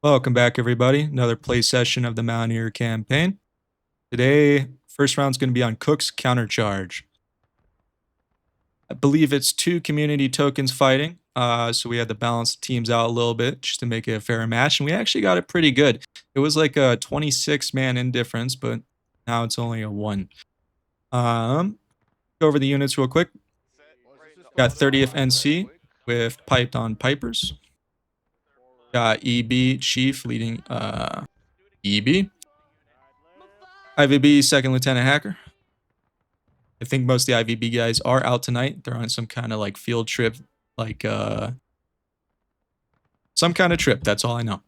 Welcome back, everybody. Another play session of the Mountaineer campaign. Today, first round's going to be on Cook's Countercharge. I believe it's 2 community tokens fighting, so we had to balance the teams out a little bit just to make it a fair match, and we actually got it pretty good. It was like a 26-man indifference, but now it's only a 1. Go over the units real quick. Got 30th NC with Piped on Pipers. Got EB Chief leading EB. IVB Second Lieutenant Hacker. I think most of the IVB guys are out tonight. They're on some kind of like field trip, like some kind of trip. That's all I know.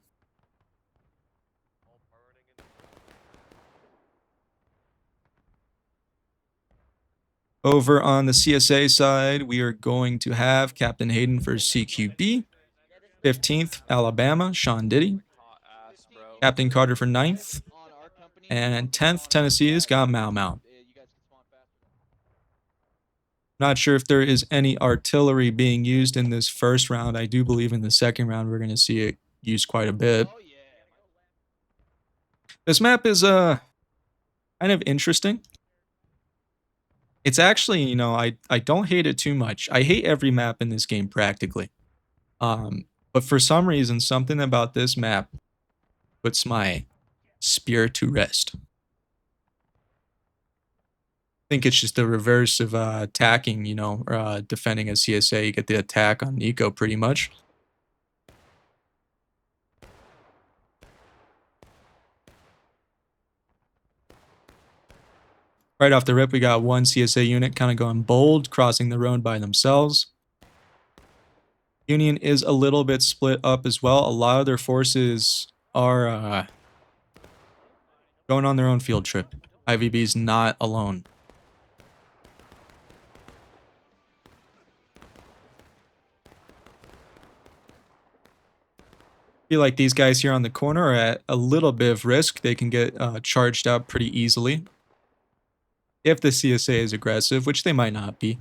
Over on the CSA side, we are going to have Captain Hayden for CQB. 15th, Alabama, Sean Diddy. Captain Carter for 9th. And 10th, Tennessee's got Mau Mau. Not sure if there is any artillery being used in this first round. I do believe in the second round we're going to see it used quite a bit. This map is kind of interesting. It's actually, you know, I don't hate it too much. I hate every map in this game practically. But for some reason, something about this map puts my spirit to rest. I think it's just the reverse of attacking, you know, defending a CSA. You get the attack on Nico pretty much. Right off the rip, we got one CSA unit kind of going bold, crossing the road by themselves. Union is a little bit split up as well. A lot of their forces are going on their own field trip. IVB's not alone. I feel like these guys here on the corner are at a little bit of risk. They can get charged out pretty easily if the CSA is aggressive, which they might not be.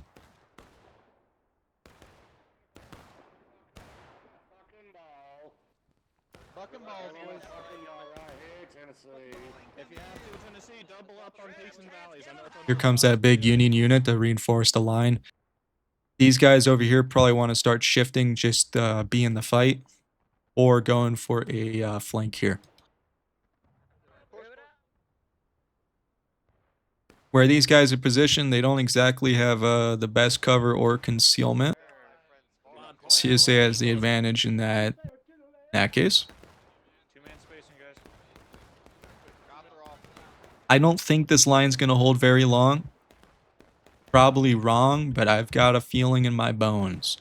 Here comes that big Union unit to reinforce the line. These guys over here probably want to start shifting, just be in the fight, or going for a flank here. Where these guys are positioned, they don't exactly have the best cover or concealment. CSA has the advantage in that case. I don't think this line's going to hold very long. Probably wrong, but I've got a feeling in my bones.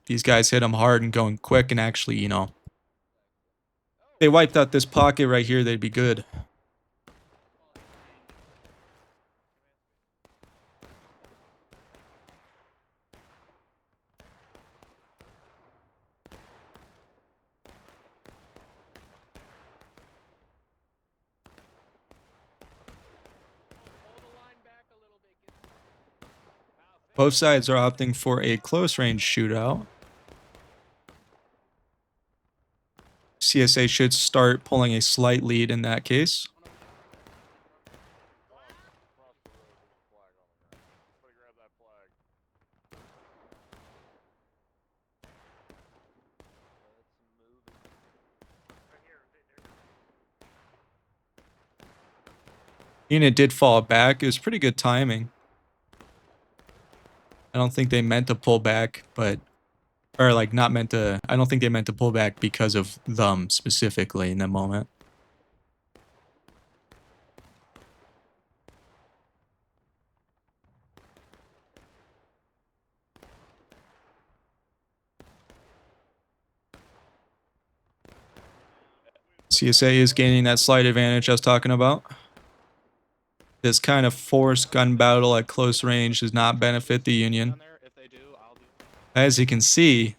These guys hit them hard and going quick, and actually, you know, if they wiped out this pocket right here, they'd be good. Both sides are opting for a close range shootout. CSA should start pulling a slight lead in that case. Unit did fall back. It was pretty good timing. I don't think they meant to pull back, but... Or, like, not meant to... I don't think they meant to pull back because of them, specifically, in that moment. CSA is gaining that slight advantage I was talking about. This kind of forced gun battle at close range does not benefit the Union. As you can see,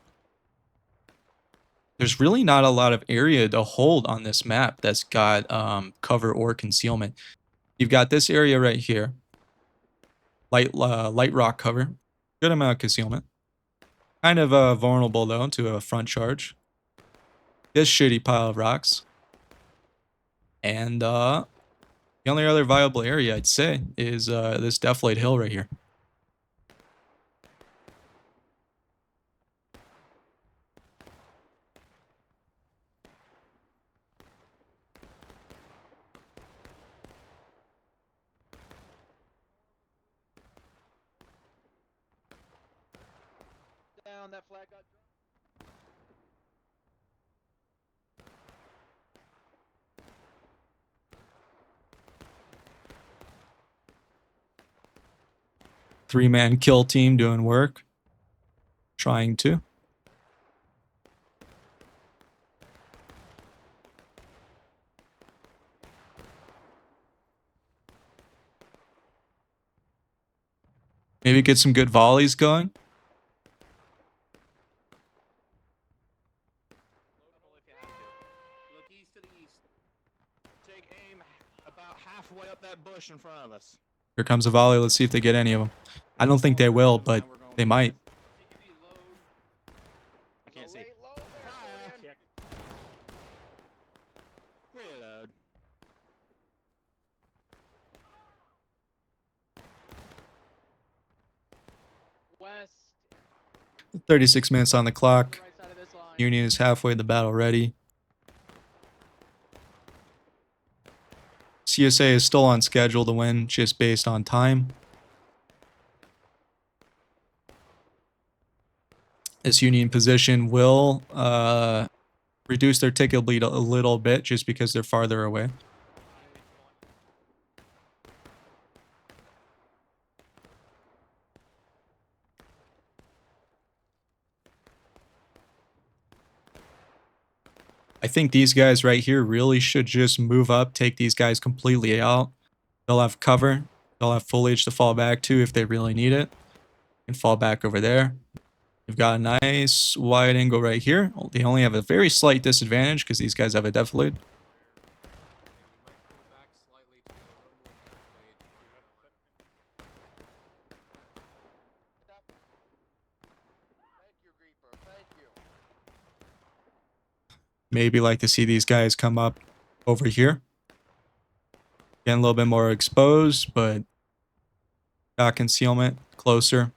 there's really not a lot of area to hold on this map that's got cover or concealment. You've got this area right here. Light rock cover. Good amount of concealment. Kind of vulnerable though to a front charge. This shitty pile of rocks. And the only other viable area I'd say is this deflate hill right here. Down, that flag got dropped. Three-man kill team doing work. Trying to. Maybe get some good volleys going. Look east to the east. Take aim about halfway up that bush in front of us. Here comes a volley. Let's see if they get any of them. I don't think they will, but they might. I can't see. Reload. West. 36 minutes on the clock. Right side of this line. Union is halfway the battle ready. CSA is still on schedule to win just based on time. This Union position will reduce their ticket lead a little bit just because they're farther away. I think these guys right here really should just move up, take these guys completely out. They'll have cover. They'll have foliage to fall back to if they really need it. And fall back over there. You've got a nice wide angle right here. They only have a very slight disadvantage because these guys have a deflate. Maybe like to see these guys come up over here. Getting a little bit more exposed, but got concealment closer.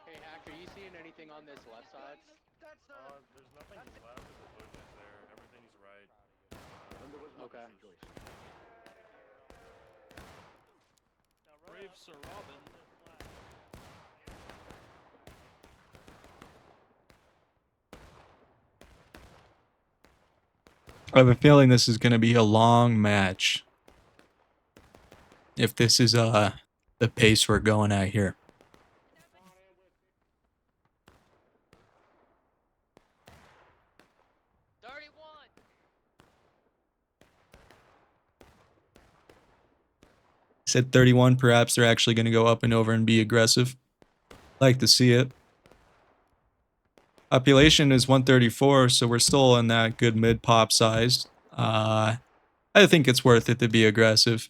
Hey, Hack, are you seeing anything on this left side? There's nothing left of the bushes there. Everything's right. Okay. Brave Sir Robin. I have a feeling this is going to be a long match. If this is the pace we're going at here. Said 31, perhaps they're actually going to go up and over and be aggressive. Like to see it. Population is 134, so we're still in that good mid-pop size. I think it's worth it to be aggressive.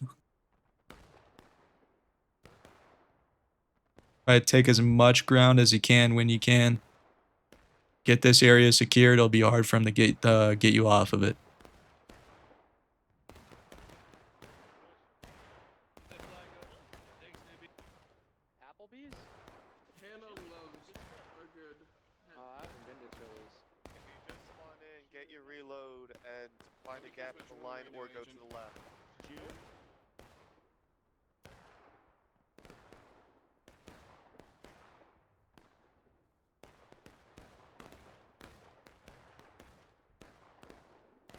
Try to take as much ground as you can when you can. Get this area secured. It'll be hard for them to get you off of it. Applebee's? Hannah loves are good. I haven't been to Chili's. If you just spawn in, get your reload, and find a gap in the line or go to the left.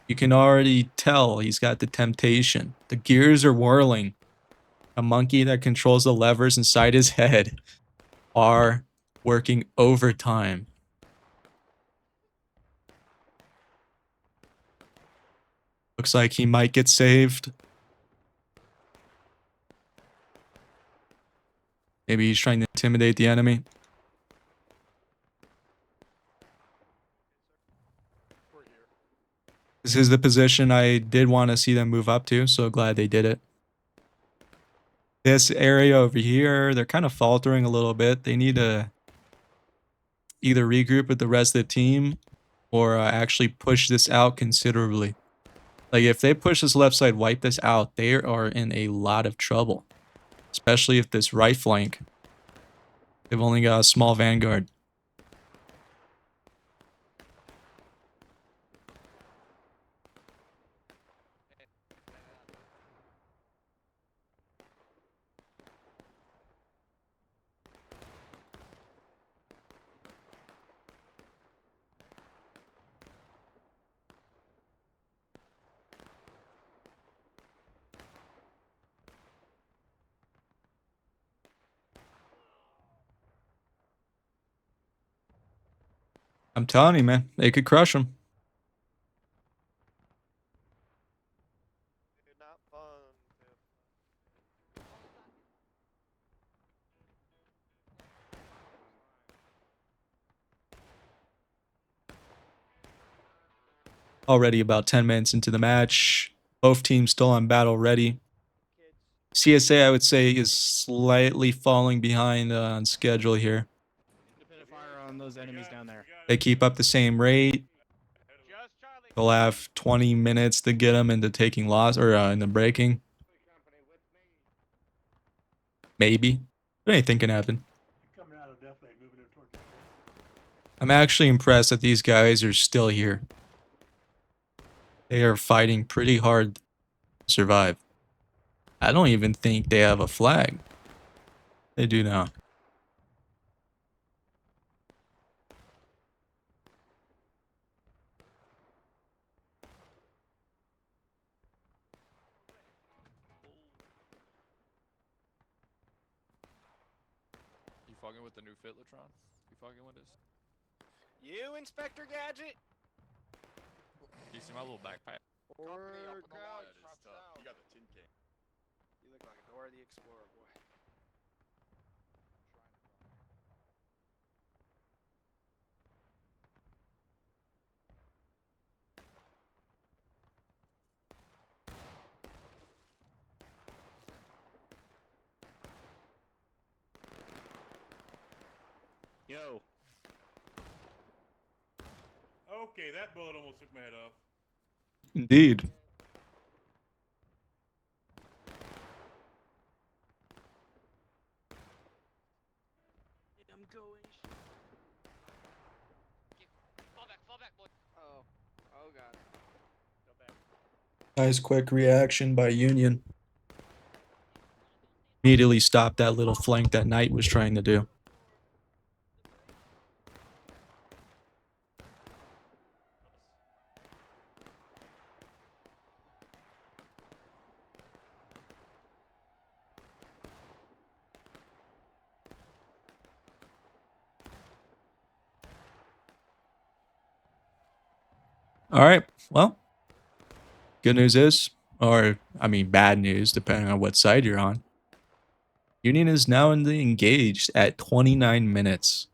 You can already tell he's got the temptation. The gears are whirling. A monkey that controls the levers inside his head are working overtime. Looks like he might get saved. Maybe he's trying to intimidate the enemy. This is the position I did want to see them move up to, so glad they did it. This area over here, they're kind of faltering a little bit. They need to either regroup with the rest of the team or actually push this out considerably. Like, if they push this left side, wipe this out, they are in a lot of trouble. Especially if this right flank, they've only got a small vanguard. I'm telling you, man, they could crush them. Not fun. Already about 10 minutes into the match. Both teams still on battle ready. CSA, I would say, is slightly falling behind on schedule here. Independent fire on those enemies down there. They keep up the same rate. They'll have 20 minutes to get them into taking loss or into breaking. Maybe. But anything can happen. I'm actually impressed that these guys are still here. They are fighting pretty hard to survive. I don't even think they have a flag. They do now. You fucking with the new Fitlatron? You fucking with us? You, Inspector Gadget? You see my little backpack? Or That crowd is crops tough. out. You got the tin can. You look like a Dora the Explorer, boy. Yo. Okay, that bullet almost took my head off. Indeed. I'm going. Fall back, boy. Oh. Oh god. Nice quick reaction by Union. Immediately stopped that little flank that Knight was trying to do. All right. Well, good news is, or I mean, bad news, depending on what side you're on. Union is now engaged at 29 minutes.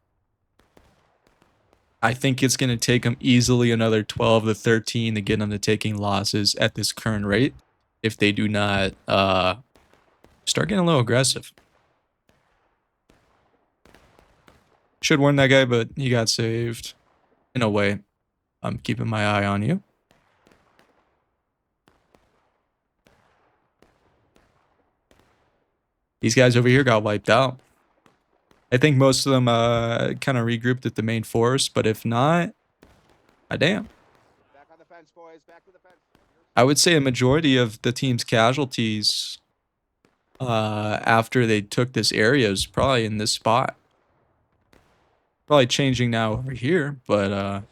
I think it's going to take them easily another 12 to 13 to get them to taking losses at this current rate if they do not start getting a little aggressive. Should warn that guy, but he got saved. In a way, I'm keeping my eye on you. These guys over here got wiped out. I think most of them kind of regrouped at the main force, but if not, damn. Back on the fence, boys. Back to the fence. I would say a majority of the team's casualties after they took this area is probably in this spot. Probably changing now over here, but You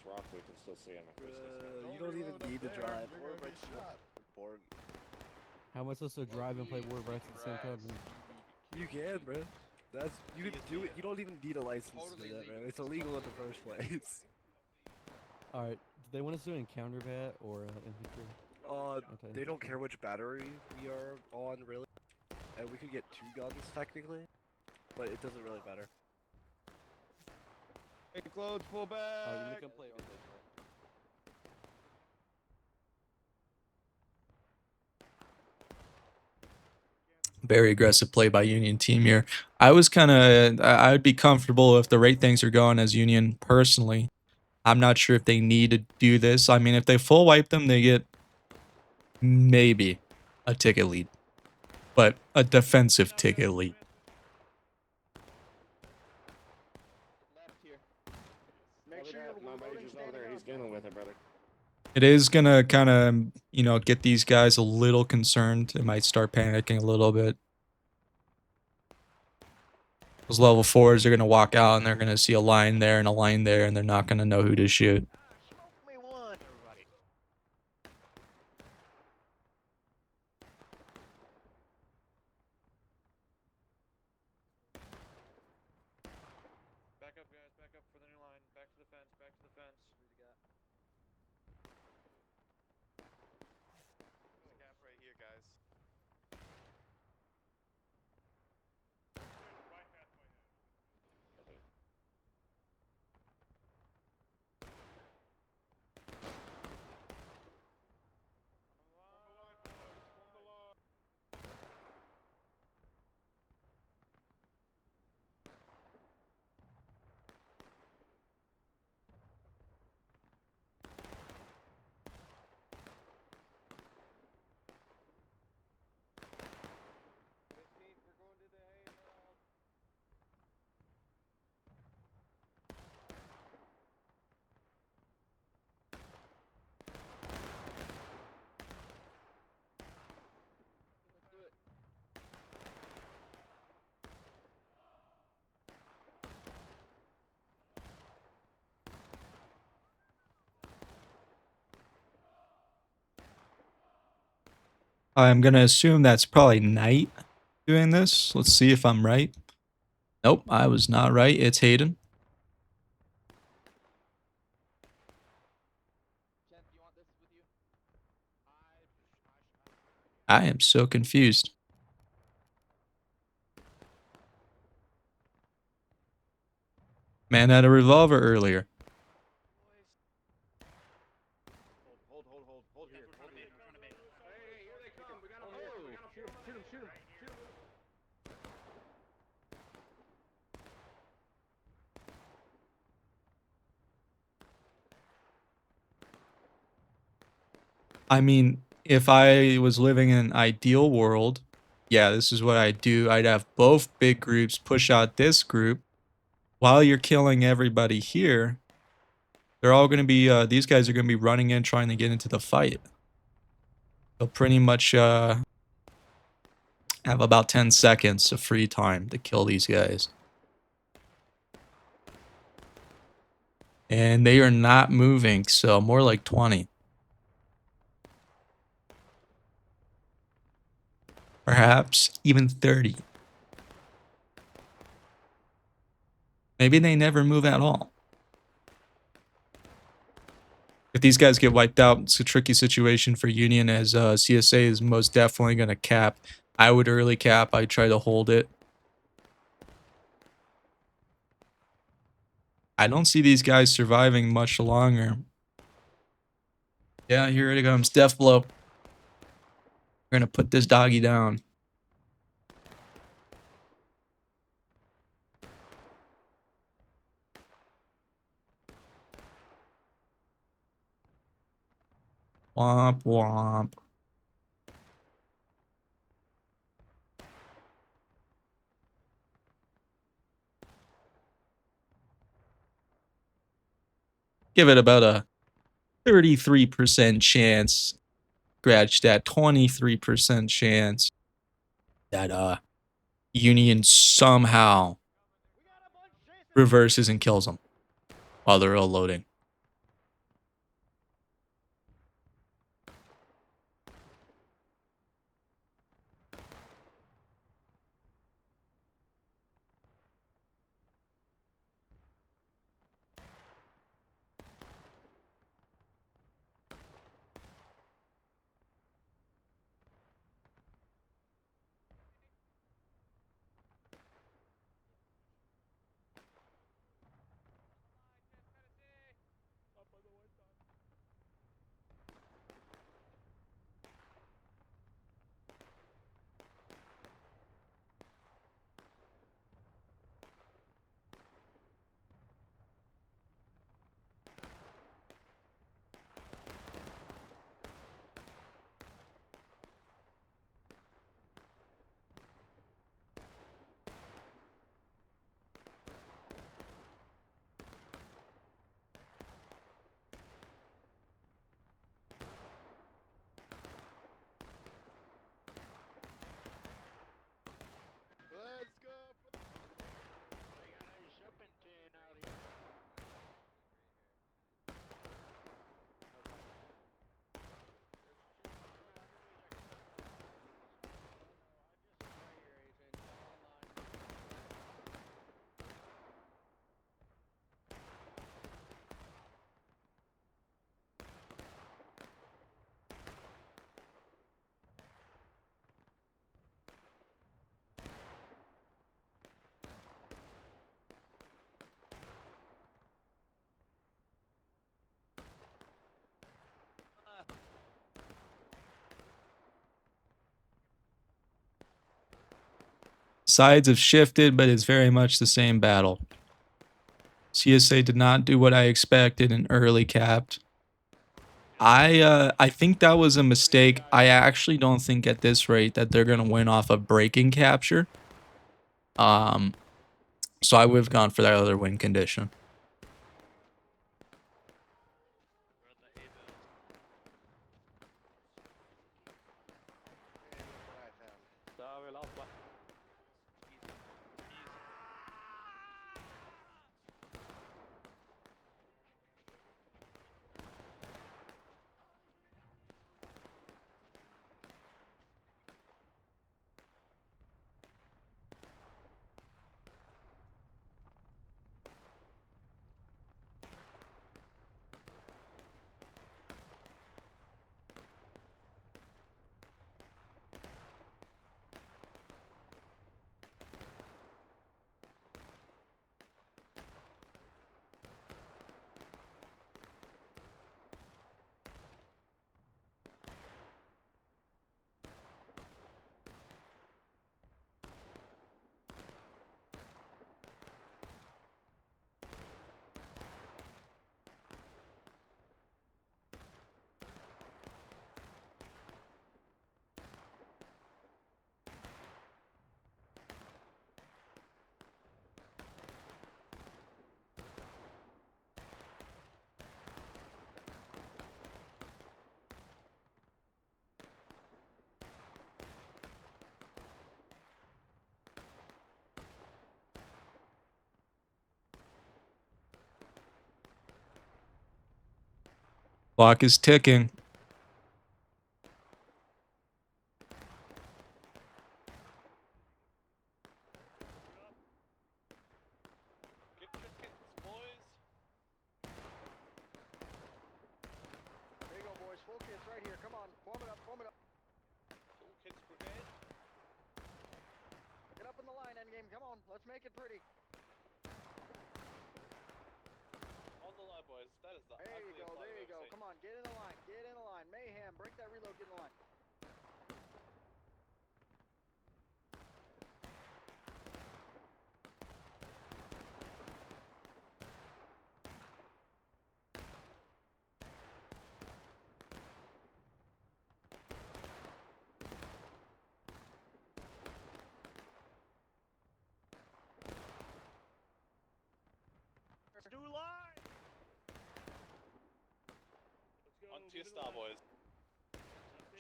don't even need to drive. How am I supposed to drive and play War of Rights at the same time? You can, bro. That's you can do it. You don't even need a license to do that, man. It's illegal in the first place. Alright, do they want us to do encounter bat or infantry? Okay. They don't care which battery we are on, really. And we could get 2 guns, technically. But it doesn't really matter. Reupload, pull back. Oh, you make them play on this, right? Very aggressive play by Union team here. I was kind of, I'd be comfortable if the rate things are going as Union personally. I'm not sure if they need to do this. I mean, if they full wipe them, they get maybe a ticket lead, but a defensive ticket lead. Left here. Make sure you're reloading, over there. He's dealing with it, brother. It is gonna kind of, you know, get these guys a little concerned. They might start panicking a little bit. Those level 4s are gonna walk out and they're gonna see a line there and a line there, and they're not gonna know who to shoot. Smoke me one, everybody. Back up, guys. Back up for the new line. Back to the fence. Back to the fence. There's a gap right here, guys. I'm gonna assume that's probably Knight doing this. Let's see if I'm right. Nope, I was not right. It's Hayden. Jen, do you want this with you? I am so confused. Man had a revolver earlier. Hold here. Hold here. Hey, here they come. We got them here. We got them. Shoot him, shoot him, shoot him. I mean, if I was living in an ideal world, yeah, this is what I'd do. I'd have both big groups push out this group while you're killing everybody here. They're all going to be, these guys are going to be running in trying to get into the fight. They'll pretty much have about 10 seconds of free time to kill these guys. And they are not moving, so more like 20. Perhaps even 30. Maybe they never move at all. If these guys get wiped out, it's a tricky situation for Union, as CSA is most definitely going to cap. I would early cap. I'd try to hold it. I don't see these guys surviving much longer. Yeah, here it comes. Death blow. We're going to put this doggy down. Womp womp. Give it about a 33% chance. Scratch that 23% chance that Union somehow reverses and kills them while they're all loading. sides have shifted, but it's very much the same battle. CSA did not do what I expected and early capped. I think that was a mistake. I actually don't think at this rate that they're gonna win off of breaking capture. So I would have gone for that other win condition. Clock is ticking. Get your kits, boys. There you go, boys. Full kits right here. Come on. Form it up. Form it up. Full kits brigade. Get up in the line, endgame. Come on. Let's make it pretty. On the line, boys. That is the There you ugliest go. line There you I've go. ever seen. Come on. Get in the line. Get in the line. Mayhem. Break that reload. Get in the line. Do line. On to your star, boys.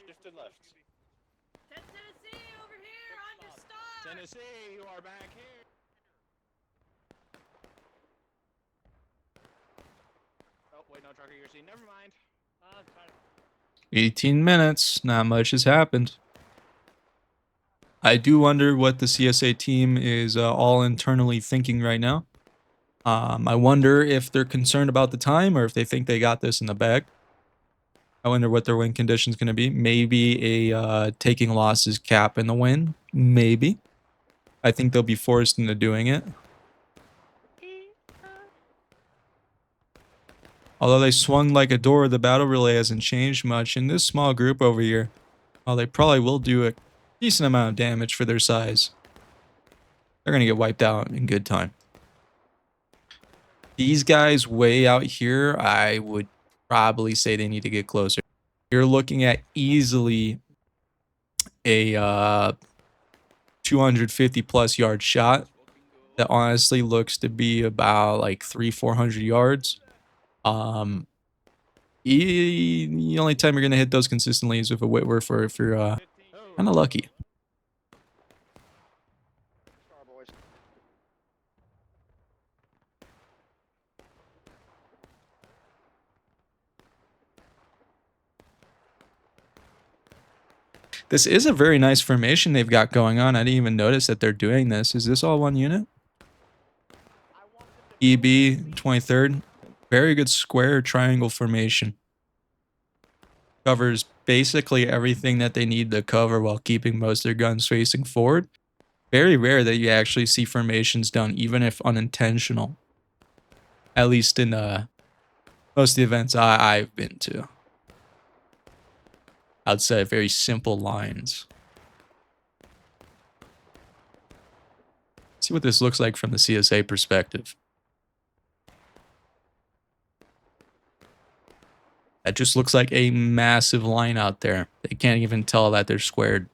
Shift and left. Tennessee, over here on your star. Tennessee, you are back here. Oh, wait, no trucker, you're seen. Never mind. 18 minutes. Not much has happened. I do wonder what the CSA team is all internally thinking right now. I wonder if they're concerned about the time or if they think they got this in the bag. I wonder what their win condition is going to be. Maybe a taking losses cap in the win. Maybe. I think they'll be forced into doing it. Although they swung like a door, the battle relay hasn't changed much. In this small group over here, well, they probably will do a decent amount of damage for their size. They're going to get wiped out in good time. These guys way out here, I would probably say they need to get closer. You're looking at easily a 250 plus yard shot that honestly looks to be about like 300-400 yards. The only time you're gonna hit those consistently is with a Whitworth or if you're kind of lucky. Star, boys. This is a very nice formation they've got going on. I didn't even notice that they're doing this. Is this all one unit? EB 23rd. Very good square triangle formation. Covers basically everything that they need to cover while keeping most of their guns facing forward. Very rare that you actually see formations done, even if unintentional. At least in most of the events I've been to. Outside of very simple lines. See what this looks like from the CSA perspective. That just looks like a massive line out there. They can't even tell that they're squared.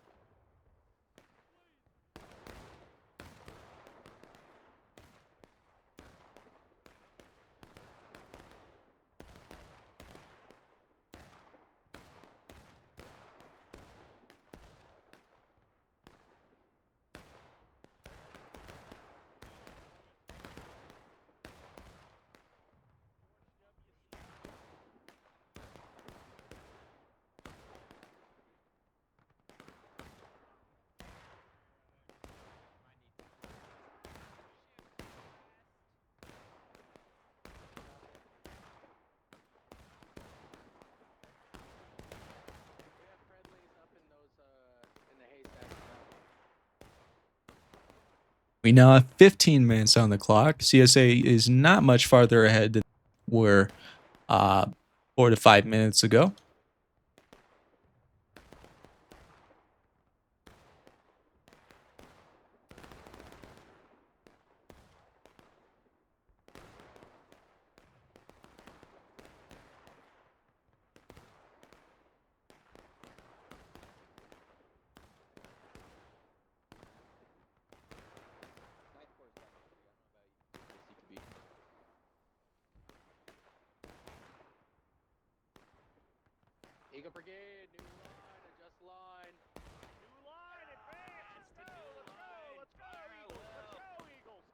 We now have 15 minutes on the clock. CSA is not much farther ahead than were 4 to 5 minutes ago. Eagle Brigade, new line, adjust line. New line, advance! Let's go! Let's go! Let's go, Eagles! Let's go, Eagles!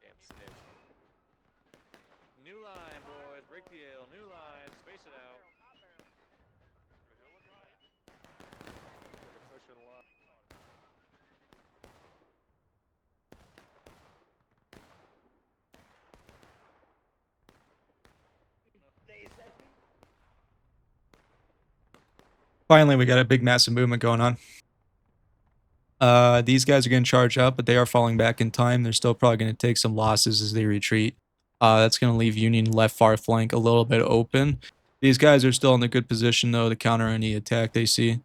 Damn snitch. New line, boys. Break the L. New line. Space it out. Pushing a lot. Finally, we got a big massive movement going on. These guys are going to charge up, but they are falling back in time. They're still probably going to take some losses as they retreat. That's going to leave Union left far flank a little bit open. These guys are still in a good position, though, to counter any attack they see.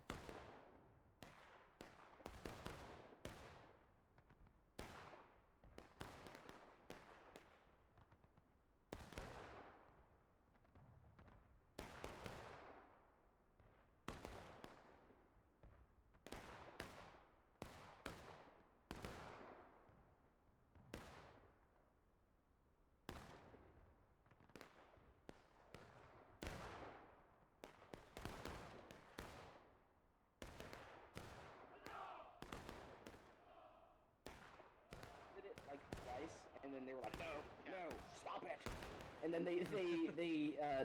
Did it like twice, and then they were like, no, stop it. And then they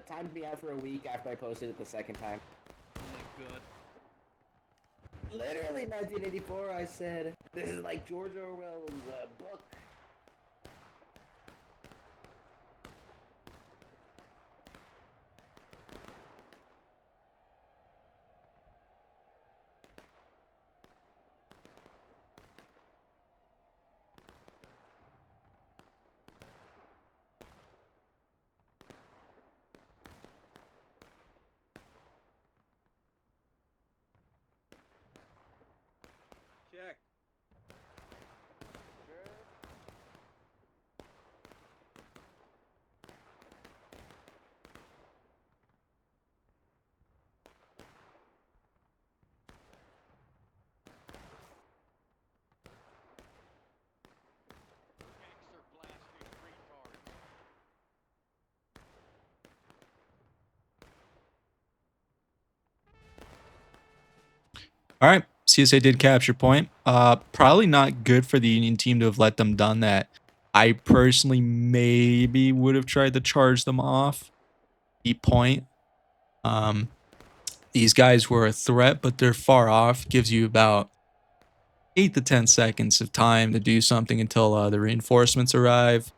timed me out for a week after I posted it the second time. Oh my god. Literally 1984, I said, this is like George Orwell's book. Check. All right, CSA did capture point. Probably not good for the Union team to have let them done that. I personally maybe would have tried to charge them off the point. These guys were a threat, but they're far off. Gives you about 8 to 10 seconds of time to do something until the reinforcements arrive.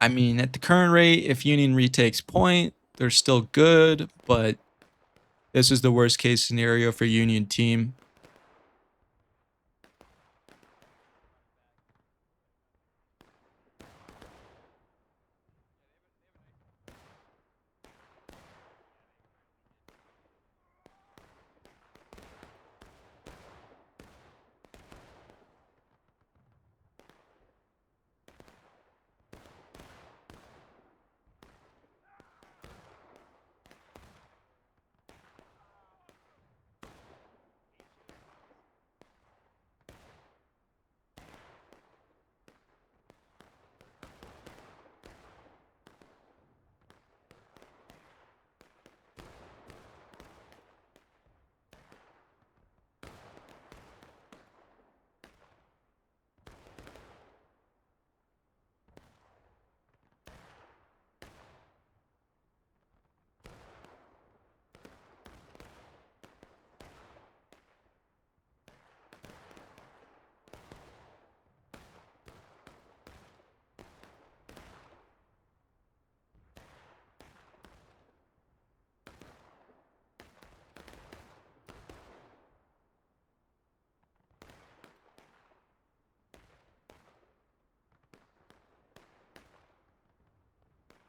I mean, at the current rate, if Union retakes point, they're still good, but this is the worst case scenario for Union team.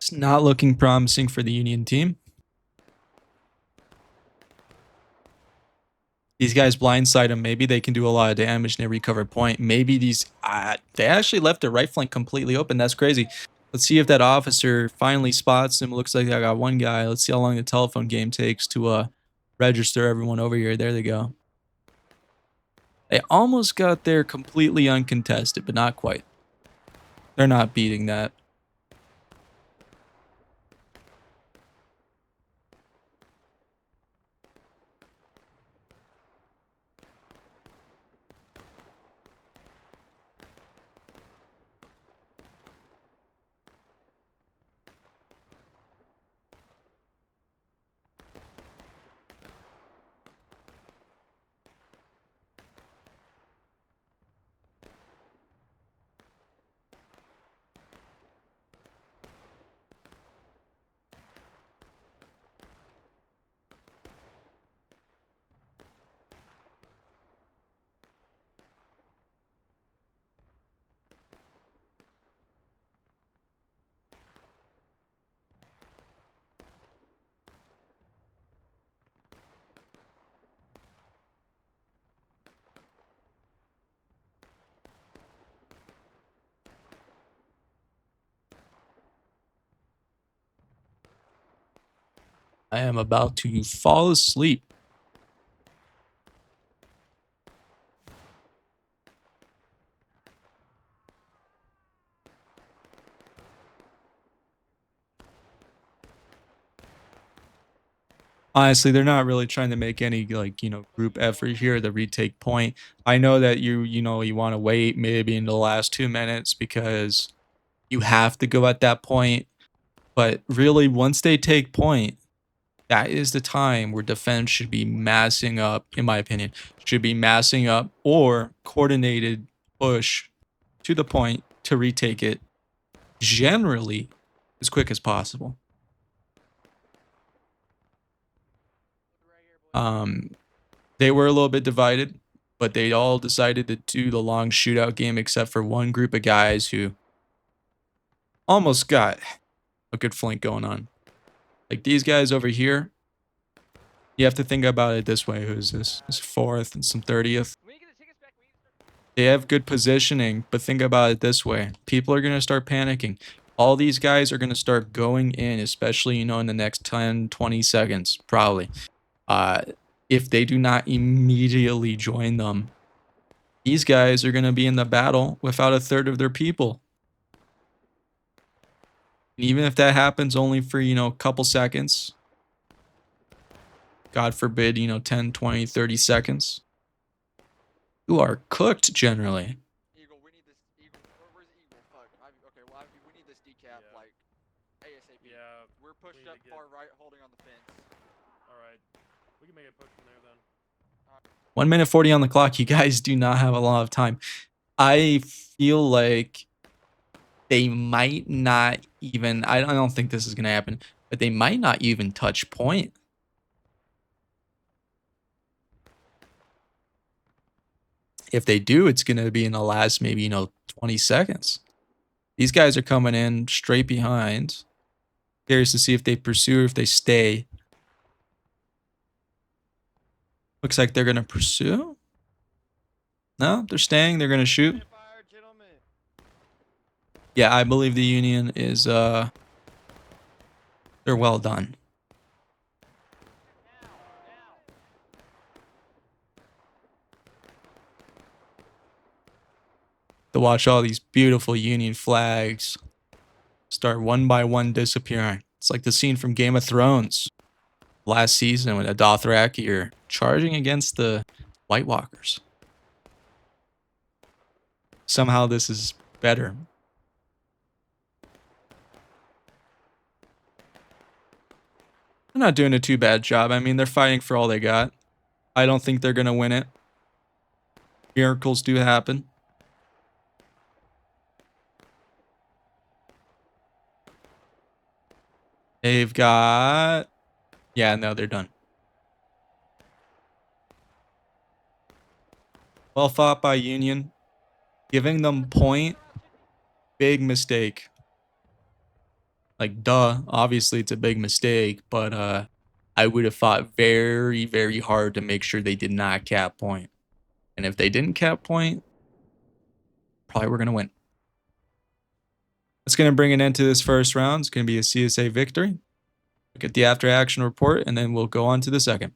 It's not looking promising for the Union team. These guys blindside them. Maybe they can do a lot of damage and they recover point. Maybe these... they actually left their right flank completely open. That's crazy. Let's see if that officer finally spots him. Looks like I got one guy. Let's see how long the telephone game takes to register everyone over here. There they go. They almost got there completely uncontested, but not quite. They're not beating that. I am about to fall asleep. Honestly, they're not really trying to make any group effort here to retake point. I know that you want to wait maybe in the last 2 minutes because you have to go at that point. But really, once they take point, that is the time where defense should be massing up, in my opinion, should be massing up or coordinated push to the point to retake it generally as quick as possible. They were a little bit divided, but they all decided to do the long shootout game except for one group of guys who almost got a good flank going on. Like these guys over here, you have to think about it this way. Who's this? This 4th and some 30th. They have good positioning, but think about it this way. People are going to start panicking. All these guys are going to start going in, especially, in the next 10, 20 seconds, probably. If they do not immediately join them, these guys are going to be in the battle without a third of their people. And even if that happens only for, a couple seconds, God forbid, 10, 20, 30 seconds. You are cooked generally. Eagle, we need this. Eagle, where's Eagle? Fuck. Okay, well, we need this decap, Yeah. like, ASAP. Yeah. We're pushed need to up get- far right, holding on the fence. All right. We can make a push from there then. 1 minute 40 on the clock. You guys do not have a lot of time. I feel like they might not even, I don't think this is going to happen, but they might not even touch point. If they do, it's going to be in the last maybe, 20 seconds. These guys are coming in straight behind. Curious to see if they pursue or if they stay. Looks like they're going to pursue. No, they're staying. They're going to shoot. Fire, gentlemen. Yeah, I believe the Union is, they're well done. To watch all these beautiful Union flags start one by one disappearing. It's like the scene from Game of Thrones last season when the Dothraki are charging against the White Walkers. Somehow this is better. They're not doing a too bad job. I mean, they're fighting for all they got. I don't think they're going to win it. Miracles do happen. They've got... Yeah, no, they're done. Well fought by Union. Giving them point. Big mistake. Like, duh. Obviously, it's a big mistake. But I would have fought very, very hard to make sure they did not cap point. And if they didn't cap point, probably we're going to win. That's going to bring an end to this first round. It's going to be a CSA victory. Look at the after action report, and then we'll go on to the second.